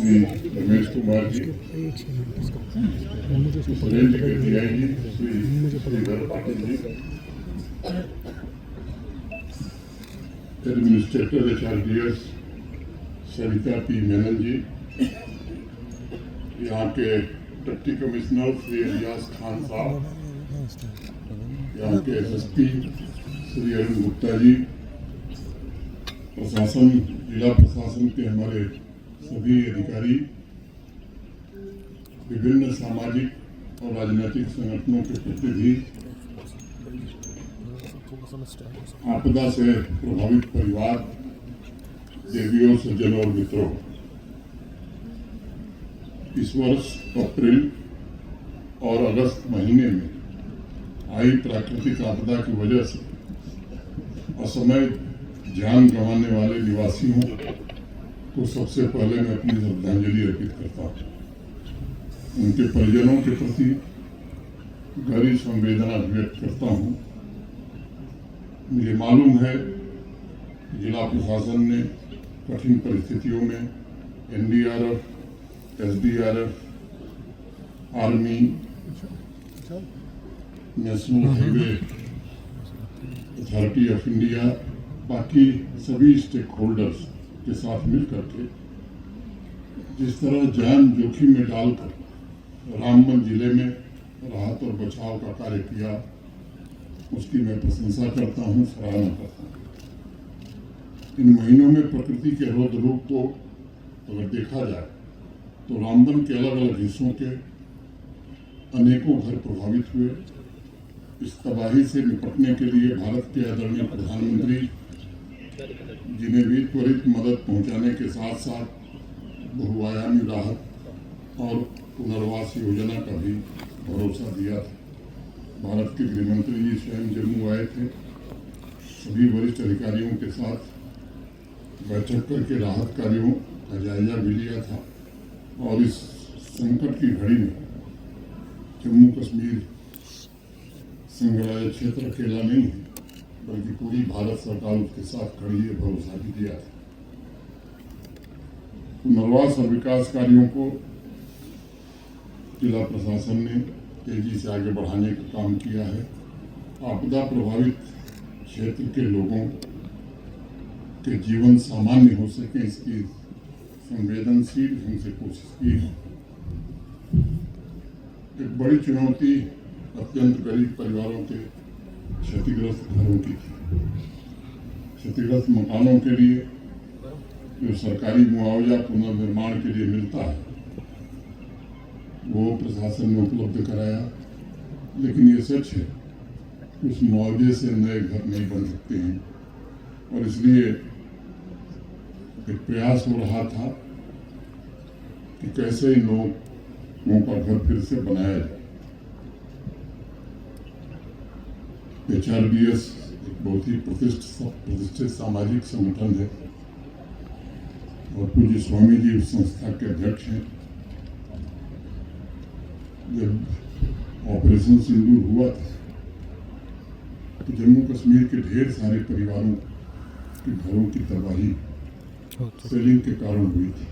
श्री रमेश कुमार जी, सुरेंद्र के DIG Shri Shridhar Patil ji, administrator HRDS सरिता P Menon जी, यहाँ के डिप्टी कमिश्नर श्री इलियास खान साहब, यहाँ के SSP श्री अरुण गुप्ता जी, प्रशासन जिला प्रशासन के हमारे सभी अधिकारी, विभिन्न सामाजिक और राजनीतिक संगठनों के प्रतिनिधि, आपदा से प्रभावित परिवार, देवियों सज्जनों और मित्रों, इस वर्ष अप्रैल और अगस्त महीने में आई प्राकृतिक आपदा की वजह से असमय जान गंवाने वाले निवासियों को सबसे पहले मैं अपनी श्रद्धांजलि अर्पित करता हूँ। उनके परिजनों के प्रति गहरी संवेदना व्यक्त करता हूँ। मुझे मालूम है जिला प्रशासन ने कठिन परिस्थितियों में NDRF, SDRF, army, national highway authority of India, बाकी सभी स्टेक होल्डर्स के साथ मिलकर के जिस तरह जान जोखिम में डालकर रामबन जिले में राहत और बचाव का कार्य किया, उसकी मैं प्रशंसा करता हूँ, सराहना करता हूँ। इन महीनों में प्रकृति के रौद्र रूप को अगर देखा जाए तो रामबन के अलग अलग हिस्सों के अनेकों घर प्रभावित हुए। इस तबाही से निपटने के लिए भारत के आदरणीय प्रधानमंत्री जिन्हें भी त्वरित मदद पहुंचाने के साथ साथ बहुआयामी राहत और पुनर्वास योजना का भी भरोसा दिया था। भारत के गृह मंत्री जी स्वयं जम्मू आए थे, सभी वरिष्ठ अधिकारियों के साथ बैठक करके राहत कार्यों का जायजा भी लिया था। और इस संकट की घड़ी में जम्मू कश्मीर संग्रहालय क्षेत्र अकेला नहीं है, बल्कि पूरी भारत सरकार उसके साथ खड़ी है, भरोसा भी दिया था। पुनर्वास और विकास कार्यों को जिला प्रशासन ने तेजी से आगे बढ़ाने का काम किया है। आपदा प्रभावित क्षेत्र के लोगों के जीवन सामान्य हो सके, इसकी संवेदनशील ढंग से कोशिश की है। एक बड़ी चुनौती अत्यंत गरीब परिवारों के क्षतिग्रस्त घरों की थी। क्षतिग्रस्त मकानों के लिए जो सरकारी मुआवजा पुनर्निर्माण के लिए मिलता है वो प्रशासन ने उपलब्ध कराया, लेकिन ये सच है उस मुआवजे से नए घर नहीं बन सकते हैं। और इसलिए एक प्रयास हो रहा था कि कैसे इन लोगों का घर फिर से बनाया जाए। HRDS एक बहुत ही प्रतिष्ठित सामाजिक संगठन है और पूज्य स्वामी जी उस संस्था के अध्यक्ष हैं। जब ऑपरेशन सिंदूर हुआ था तो जम्मू कश्मीर के ढेर सारे परिवारों के घरों की तबाही सेलिंग के कारण हुई थी।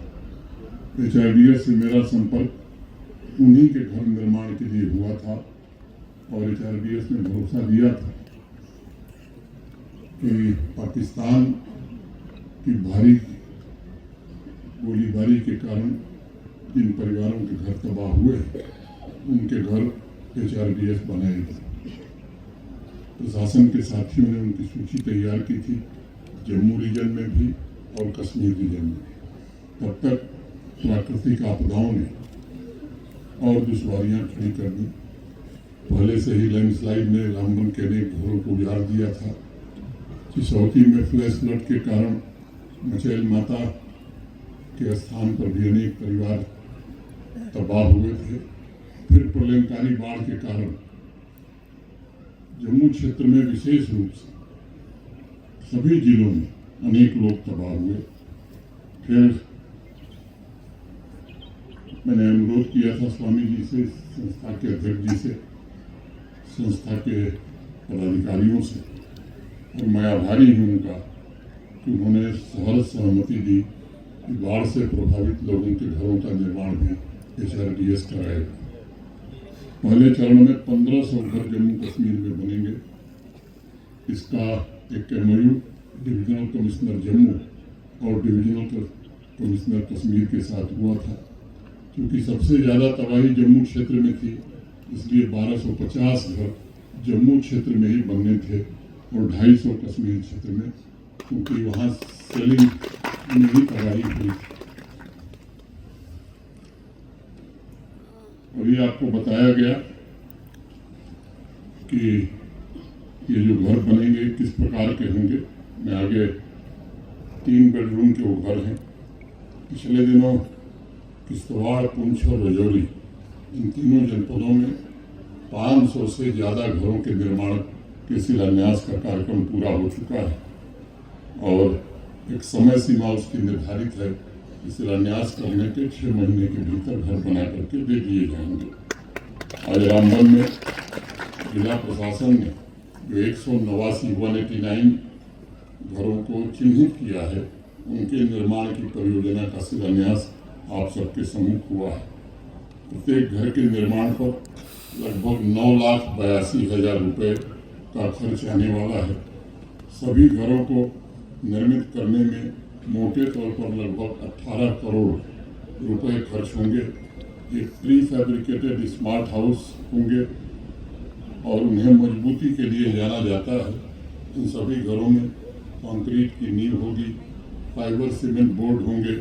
HRDS से मेरा संपर्क उन्हीं के घर निर्माण के लिए हुआ था और HRDS ने भरोसा दिया था कि पाकिस्तान की भारी गोलीबारी के कारण जिन परिवारों के घर तबाह हुए उनके घर HRDS बनाएगा। प्रशासन के साथियों ने उनकी सूची तैयार की थी, जम्मू रीजन में भी और कश्मीर रीजन में। तब तक प्राकृतिक आपदाओं ने और दुश्वारियां खड़ी कर दी। पहले से ही लैंडस्लाइड ने रामबन के अनेक घरों को उजाड़ दिया था। सिसौती में फ्लैश फ्लड के कारण मचैल माता के स्थान पर भी अनेक परिवार तबाह हुए थे। फिर प्रलयंकारी बाढ़ के कारण जम्मू क्षेत्र में विशेष रूप से सभी जिलों में अनेक लोग तबाह हुए। फिर मैंने अनुरोध किया था स्वामी जी से, संस्था के अध्यक्ष जी से, संस्था के पदाधिकारियों से, और मैं आभारी हूँ उनका कि उन्होंने सहर्ष सहमति दी कि बाढ़ से प्रभावित लोगों के घरों का निर्माण भी HRDS कराएगा। पहले चरण में 1500 घर जम्मू कश्मीर में बनेंगे। इसका एक MOU डिविजनल कमिश्नर जम्मू और डिविजनल कमिश्नर कश्मीर के साथ हुआ था। क्योंकि सबसे ज़्यादा तबाही जम्मू क्षेत्र में थी, इसलिए 1250 घर जम्मू क्षेत्र में ही बनने थे और 250 कश्मीर क्षेत्र में, क्योंकि वहाँ सेलिंग में ही तबाही हुई थी। अभी आपको बताया गया कि ये जो घर बनेंगे किस प्रकार के होंगे। मैं आगे 3 बेडरूम के वो घर हैं। पिछले दिनों किश्तवाड़, पुंछ और राजौरी इन तीनों जनपदों में 500 से ज़्यादा घरों के निर्माण के शिलान्यास का कार्यक्रम पूरा हो चुका है और एक समय सीमा उसकी निर्धारित है। शिलान्यास करने के 6 महीने के भीतर घर बना करके दे दिए जाएंगे। आज रामबन में जिला प्रशासन ने जो 189 घरों को चिन्हित किया है, उनके निर्माण की परियोजना का शिलान्यास आप सबके सम्मुख हुआ है। प्रत्येक घर के निर्माण पर लगभग 9,82,000 रुपये का खर्च आने वाला है। सभी घरों को निर्मित करने में मोटे तौर पर लगभग 18 करोड़ रुपए खर्च होंगे। ये प्री फैब्रिकेटेड स्मार्ट हाउस होंगे और उन्हें मजबूती के लिए जाना जाता है। इन सभी घरों में कंक्रीट की नींव होगी, फाइबर सीमेंट बोर्ड होंगे,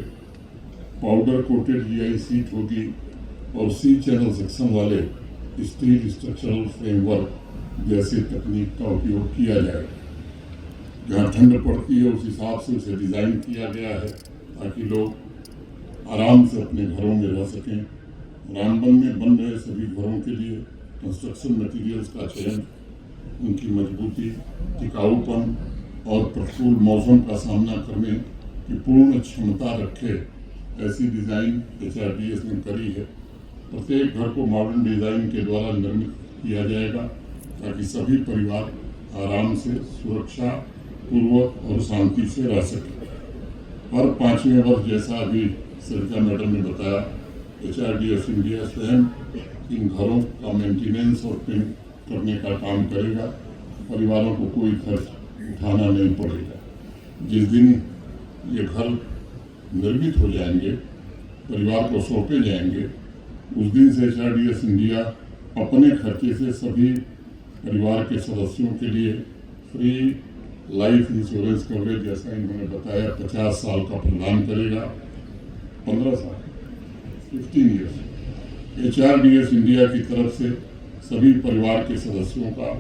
पाउडर कोटेड GI सीट होगी और C चैनल सेक्शन वाले स्टील स्ट्रक्चरल फ्रेमवर्क जैसे तकनीक का उपयोग किया जाएगा। जहाँ ठंड पड़ती है उस हिसाब से उसे डिज़ाइन किया गया है ताकि लोग आराम से अपने घरों में रह सकें। रामबन में बन रहे सभी घरों के लिए कंस्ट्रक्शन मटेरियल्स का चयन, उनकी मजबूती, टिकाऊपन और प्रतिकूल मौसम का सामना करने की पूर्ण क्षमता रखे ऐसी डिज़ाइन HRDS ने करी है। प्रत्येक घर को मॉडर्न डिज़ाइन के द्वारा निर्मित किया जाएगा ताकि सभी परिवार आराम से, सुरक्षा पूर्वक और शांति से रह सके। हर 5वें वर्ष, जैसा अभी सरिता मैडम ने बताया, HRDS इंडिया स्वयं इन घरों का मेंटेनेंस और पेंट करने का काम करेगा। परिवारों को कोई खर्च उठाना नहीं पड़ेगा। जिस दिन ये घर निर्मित हो जाएंगे, परिवार को सौंपे जाएंगे, उस दिन से HRDS इंडिया अपने खर्चे से सभी परिवार के सदस्यों के लिए फ्री लाइफ इंश्योरेंस कवरेज, जैसा इन्होंने बताया, 50 साल का प्रदान करेगा। 15 साल 15 ईयर्स HRDS इंडिया की तरफ से सभी परिवार के सदस्यों का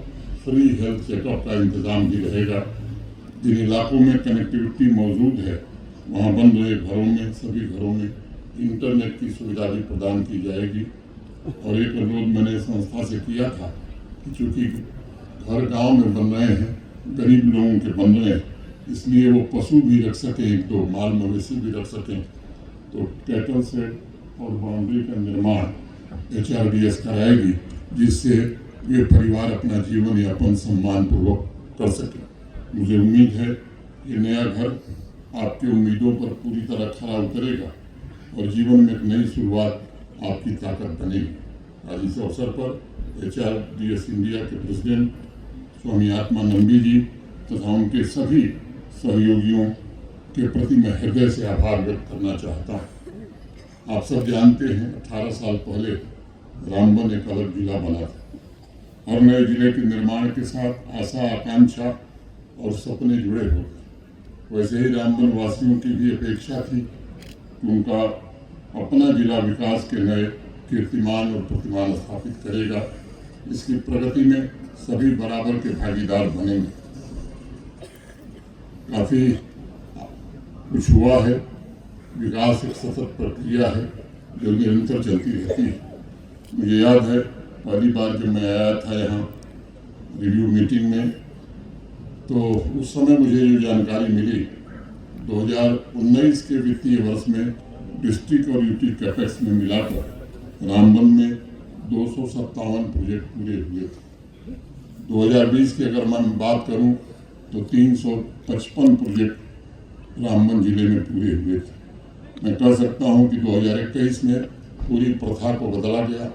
फ्री हेल्थ चेकअप का इंतजाम भी रहेगा। जिन इलाकों में कनेक्टिविटी मौजूद है, वहाँ बन रहे घरों में, सभी घरों में इंटरनेट की सुविधा भी प्रदान की जाएगी। और एक अनुरोध मैंने संस्था से किया था कि चूँकि घर गांव में बन रहे हैं, गरीब लोगों के बन रहे हैं, इसलिए वो पशु भी रख सकें, 1-2 माल मवेशी भी रख सकें, तो कैटल सेट और बाउंड्री का निर्माण HRDS कराएगी, जिससे वे परिवार अपना जीवन यापन सम्मानपूर्वक कर सकें। मुझे उम्मीद है कि नया घर आपकी उम्मीदों पर पूरी तरह खरा उतरेगा और जीवन में एक नई शुरुआत आपकी ताकत बनेगी। आज इस अवसर पर HRDS इंडिया के प्रेसिडेंट स्वामी आत्मानंदी जी तथा उनके सभी सहयोगियों के प्रति मैं हृदय से आभार व्यक्त करना चाहता हूँ। आप सब जानते हैं, 18 साल पहले रामबन एक अलग जिला बना था और नए जिले के निर्माण के साथ आशा, आकांक्षा और सपने जुड़े हो गए। वैसे ही रामबन वासियों की भी अपेक्षा थी कि उनका अपना जिला विकास के नए कीर्तिमान और प्रतिमान स्थापित करेगा। इसकी प्रगति में सभी बराबर के भागीदार बनेंगे। काफ़ी कुछ हुआ है। विकास एक सतत प्रक्रिया है जो निरंतर चलती रहती है। मुझे याद है पहली बार जब मैं आया था यहाँ रिव्यू मीटिंग में, तो उस समय मुझे जो जानकारी मिली, 2019 के वित्तीय वर्ष में डिस्ट्रिक्ट और यूटी कैपेक्स में मिलाकर रामबन में 257 प्रोजेक्ट पूरे हुए थे। 2020 की अगर मैं बात करूं तो 355 प्रोजेक्ट रामबन जिले में पूरे हुए थे। मैं कह सकता हूं कि 2021 में पूरी प्रथा को बदला गया।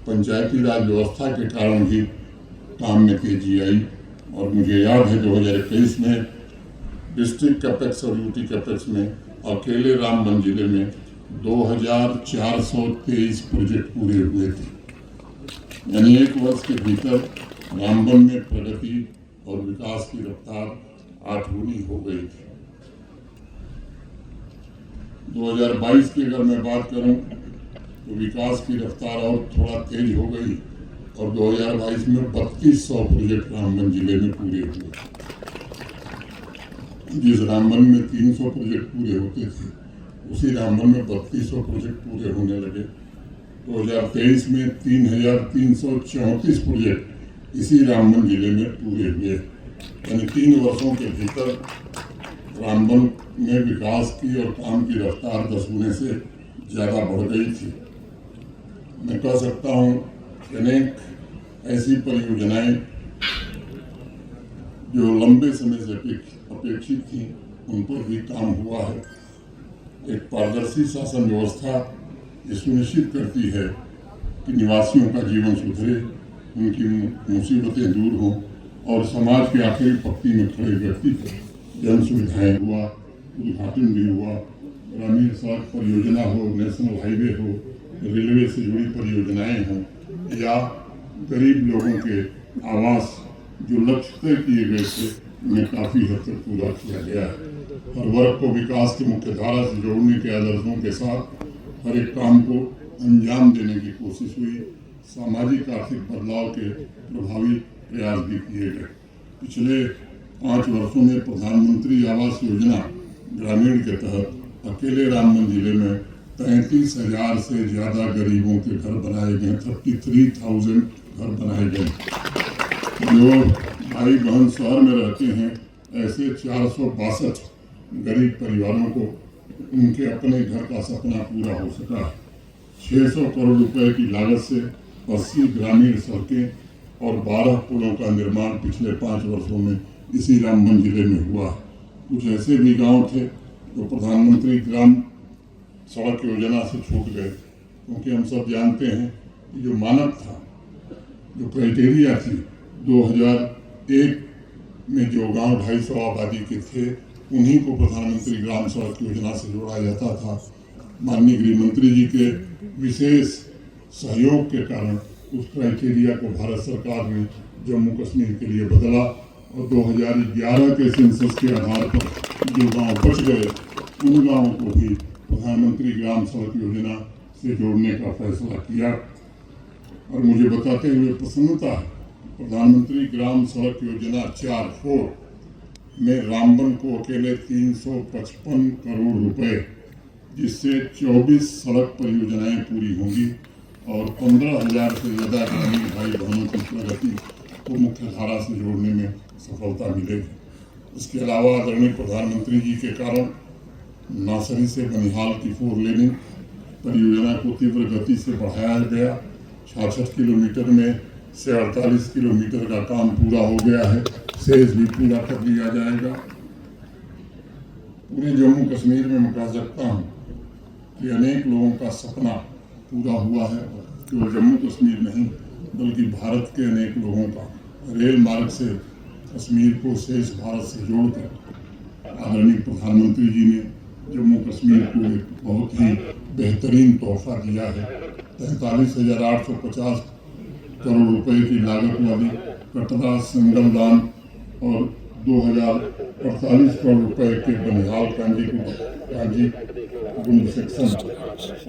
पंचायती राज व्यवस्था के कारण भी काम में तेजी आई और मुझे याद है 2021 में डिस्ट्रिक्ट कैपेक्स और यूटी कैपेक्स में अकेले रामबन जिले में 2423 प्रोजेक्ट पूरे हुए थे। यानी एक वर्ष के भीतर रामबन में प्रगति और विकास की रफ्तार 8 गुनी हो गई थी। 2022 की अगर मैं बात करूं तो विकास की रफ्तार और थोड़ा तेज हो गई और 2022 में 3200 प्रोजेक्ट रामबन जिले में पूरे हुए। जिस रामबन में 300 प्रोजेक्ट पूरे होते थे उसी रामबन में 3200 प्रोजेक्ट पूरे होने लगे। 2023 में 3334 प्रोजेक्ट इसी रामबन जिले में पूरे हुए। यानी 3 वर्षों के भीतर रामबन में विकास की और काम की रफ्तार 10 गुने से ज़्यादा बढ़ गई थी। मैं कह सकता हूँ कि अनेक ऐसी परियोजनाएं जो लंबे समय से अपेक्षित थी उन पर भी काम हुआ है। एक पारदर्शी शासन व्यवस्था ये सुनिश्चित करती है कि निवासियों का जीवन सुधरे, उनकी मुसीबतें दूर हों और समाज के आखिरी पंक्ति में खड़े व्यक्ति को जन सुविधाएं हुआ, उद्घाटन भी हुआ। ग्रामीण सड़क परियोजना हो, नेशनल हाईवे हो, रेलवे से जुड़ी परियोजनाएं हों या गरीब लोगों के आवास जो लक्ष्य तय किए गए थे उन्हें काफ़ी हद तक पूरा किया गया है। हर वर्ग को विकास की मुख्य धारा से जोड़ने के आदर्शों के साथ हर एक काम को अंजाम देने की कोशिश हुई। सामाजिक आर्थिक बदलाव के प्रभावी प्रयास भी किए गए। पिछले 5 वर्षों में प्रधानमंत्री आवास योजना ग्रामीण के तहत अकेले रामबन जिले में 33,000 से ज़्यादा गरीबों के घर बनाए गए। 33,000 घर बनाए गए। जो भाई बहन शहर में रहते हैं ऐसे 462 गरीब परिवारों को उनके अपने घर का सपना पूरा हो सका। 600 करोड़ रुपए की लागत से 80 ग्रामीण सड़कें और 12 पुलों का निर्माण पिछले 5 वर्षों में इसी रामबन जिले में हुआ। कुछ ऐसे भी गांव थे जो प्रधानमंत्री ग्राम सड़क योजना से छूट गए, क्योंकि हम सब जानते हैं कि जो मानक था, जो क्राइटेरिया थी, 2001 में जो गांव 250 आबादी के थे उन्हीं को प्रधानमंत्री ग्राम सड़क योजना से जोड़ा जाता था। माननीय गृह मंत्री जी के विशेष सहयोग के कारण उस क्राइटेरिया को भारत सरकार ने जम्मू कश्मीर के लिए बदला और 2011 के सेंसस के आधार पर जो गांव बच गए उन गांवों को भी प्रधानमंत्री ग्राम सड़क योजना से जोड़ने का फैसला किया। और मुझे बताते हुए प्रसन्नता है, प्रधानमंत्री ग्राम सड़क योजना 4 में रामबन को अकेले 355 करोड़ रुपए, जिससे 24 सड़क परियोजनाएं पूरी होंगी और 15,000 से ज़्यादा ग्रामीण भाई बहनों की प्रगति को मुख्य धारा से जोड़ने में सफलता मिलेगी। इसके अलावा आदरणीय प्रधानमंत्री जी के कारण नासरी से बनिहाल की 4 लेनिंग परियोजना को तीव्र गति से बढ़ाया गया। 66 किलोमीटर में से 48 किलोमीटर का काम पूरा हो गया है, शेष भी पूरा कर लिया जाएगा। पूरे जम्मू कश्मीर में मैं कह सकता हूँ कि अनेक लोगों का सपना पूरा हुआ है। केवल जम्मू कश्मीर नहीं बल्कि भारत के अनेक लोगों का रेल मार्ग से कश्मीर को शेष भारत से जोड़कर आदरणीय प्रधानमंत्री जी ने जम्मू कश्मीर को एक बहुत ही बेहतरीन तोहफा दिया है। 43,850 करोड़ रुपए की लागत वाली कटरा सिंगल लाइन और 2,048 करोड़ रुपए के बनिहाल कांजी गुंड सेक्शन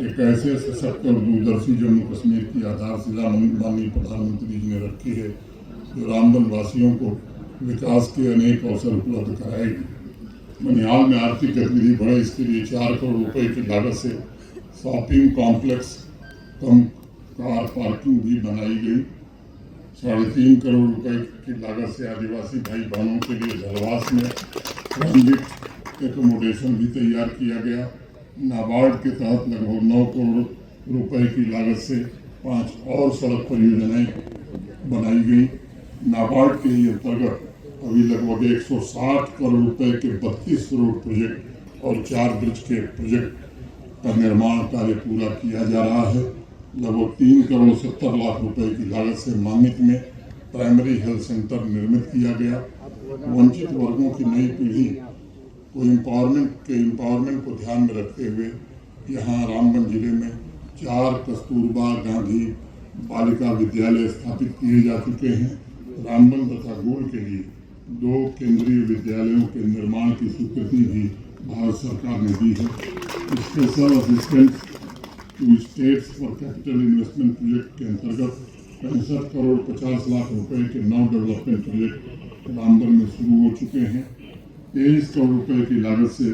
एक ऐसे सशक्त और दूरदर्शी जम्मू कश्मीर की आधारशिला माननीय प्रधानमंत्री जी ने रखी है जो रामबन वासियों को विकास के अनेक अवसर उपलब्ध कराएगी। बनिहाल में आर्थिक गतिविधि बढ़े, इसके लिए 4 करोड़ रुपए की लागत से शॉपिंग कॉम्प्लेक्स कम कार पार्किंग भी बनाई गई। 3.5 करोड़ रुपए की लागत से आदिवासी भाई बहनों के लिए धरवास में ट्रांजिट एकोमोडेशन भी तैयार किया गया। नाबार्ड के तहत लगभग 9 करोड़ रुपए की लागत से 5 और सड़क परियोजनाएं बनाई गई। नाबार्ड के ही अंतर्गत अभी लगभग 160 करोड़ रुपए के 32 रोड प्रोजेक्ट और 4 ब्रिज के प्रोजेक्ट का निर्माण कार्य पूरा किया जा रहा है। लगभग 3,70,00,000 रुपए की लागत से मांगित में प्राइमरी हेल्थ सेंटर निर्मित किया गया। वंचित वर्गों की नई पीढ़ी को एम्पावरमेंट को ध्यान में रखते हुए यहाँ रामबन जिले में 4 कस्तूरबा गांधी बालिका विद्यालय स्थापित किए जा चुके हैं। रामबन तथा गोल के लिए 2 केंद्रीय विद्यालयों के निर्माण की स्वीकृति भी भारत सरकार ने दी है। Special assistance to states for capital investment project के अंतर्गत 65 करोड़ 50 लाख रुपए के 9 डेवलपमेंट प्रोजेक्ट रामबन में शुरू हो चुके हैं। 23 करोड़ रुपए की लागत से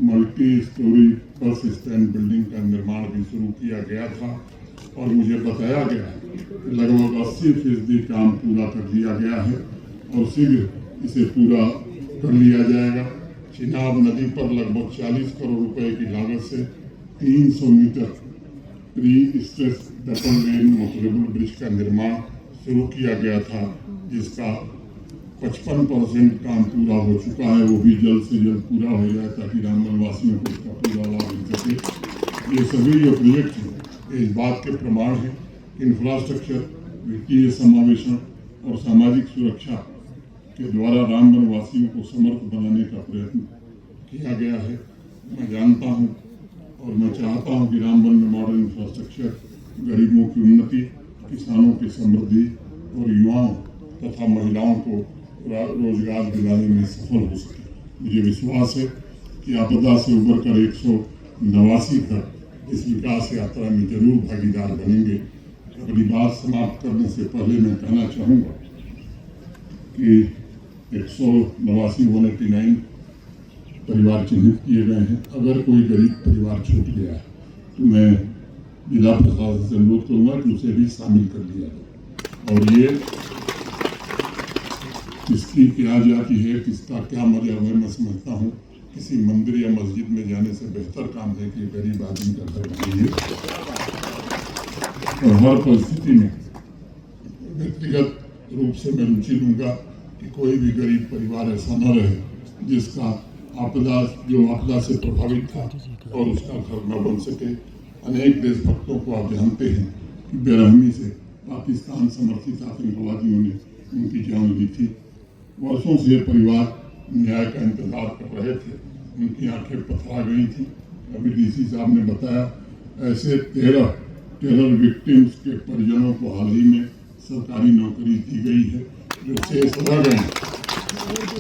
multi storey bus stand building का निर्माण भी शुरू किया गया था और मुझे बताया गया है कि लगभग 80% काम पूरा कर दिया गया है और शीघ्र इसे पूरा कर लिया जाएगा। चिनाब नदी पर लगभग 40 करोड़ रुपए की लागत से 300 metre pre stress double lane motorable bridge का निर्माण शुरू किया गया था, जिसका 55% काम पूरा हो चुका है। वो भी जल्द से जल्द पूरा हो जाए ताकि रामबन वासियों को इसका पूरा लाभ मिल सके। ये सभी जो प्रोजेक्ट हैं इस बात के प्रमाण हैं कि इंफ्रास्ट्रक्चर, वित्तीय समावेशन और सामाजिक सुरक्षा के द्वारा रामबन वासियों को समर्थ बनाने का प्रयत्न किया गया है। मैं जानता हूँ और मैं चाहता हूँ कि रामबन में मॉडर्न इंफ्रास्ट्रक्चर गरीबों की उन्नति, किसानों की समृद्धि और युवाओं तथा महिलाओं को रोजगार दिलाने में सफल हो सके। मुझे विश्वास है कि आपदा से उबर कर 189 घर इस विकास यात्रा में जरूर भागीदार बनेंगे। अपनी बात समाप्त करने से पहले मैं कहना चाहूँगा कि 189 परिवार चिन्हित किए गए हैं। अगर कोई गरीब परिवार छूट गया है तो मैं जिला प्रशासन से अनुरोध करूँगा कि उसे भी शामिल कर लिया जाए। और ये किसकी क्या जाति है, किसका क्या मजहब है, मैं समझता हूँ किसी मंदिर या मस्जिद में जाने से बेहतर काम है कि गरीब आदमी का घर बनाइए। और हर परिस्थिति में व्यक्तिगत रूप से मैं रुचि लूँगा कि कोई भी गरीब परिवार ऐसा न रहे जिसका आपदा से प्रभावित था और उसका घर न बन सके। अनेक देशभक्तों को आप जानते हैं कि बेरहमी से पाकिस्तान समर्थित आतंकवादियों ने उनकी जान ली थी। वर्षों से ये परिवार न्याय का इंतजार कर रहे थे, उनकी आंखें पथरा गई थी। अभी डीसी साहब ने बताया ऐसे 13 टेरर विक्टिम्स के परिजनों को हाल ही में सरकारी नौकरी दी गई है। जो शेष रह गए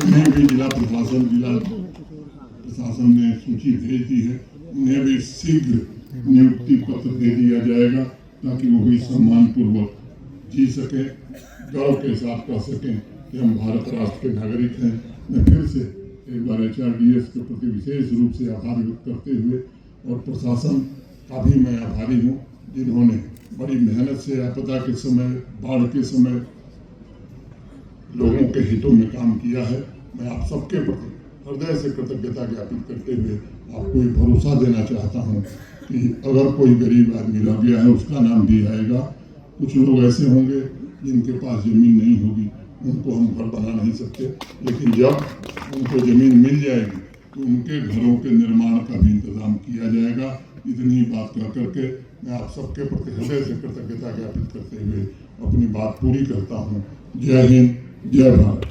उन्हें भी जिला प्रशासन ने सूची भेज दी है। उन्हें भी शीघ्र नियुक्ति पत्र दे दिया जाएगा ताकि वो भी सम्मानपूर्वक जी सके, गर्व के साथ कह सकें कि हम भारत राष्ट्र के नागरिक हैं। मैं फिर से एक बार HRDS के प्रति विशेष रूप से आभार व्यक्त करते हुए और प्रशासन का भी मैं आभारी हूँ जिन्होंने बड़ी मेहनत से आपदा के समय, बाढ़ के समय लोगों के हितों में काम किया है। मैं आप सबके प्रति हृदय से कृतज्ञता ज्ञापित करते हुए आपको ये भरोसा देना चाहता हूँ कि अगर कोई गरीब आदमी रह गया है उसका नाम भी आएगा। कुछ लोग ऐसे होंगे जिनके पास ज़मीन नहीं होगी, उनको हम घर बना नहीं सकते, लेकिन जब उनको ज़मीन मिल जाएगी तो उनके घरों के निर्माण का भी इंतज़ाम किया जाएगा। इतनी बात कह करके मैं आप सबके प्रति हृदय से कृतज्ञता ज्ञापित करते हुए अपनी बात पूरी करता हूँ। जय हिंद, जय भारत।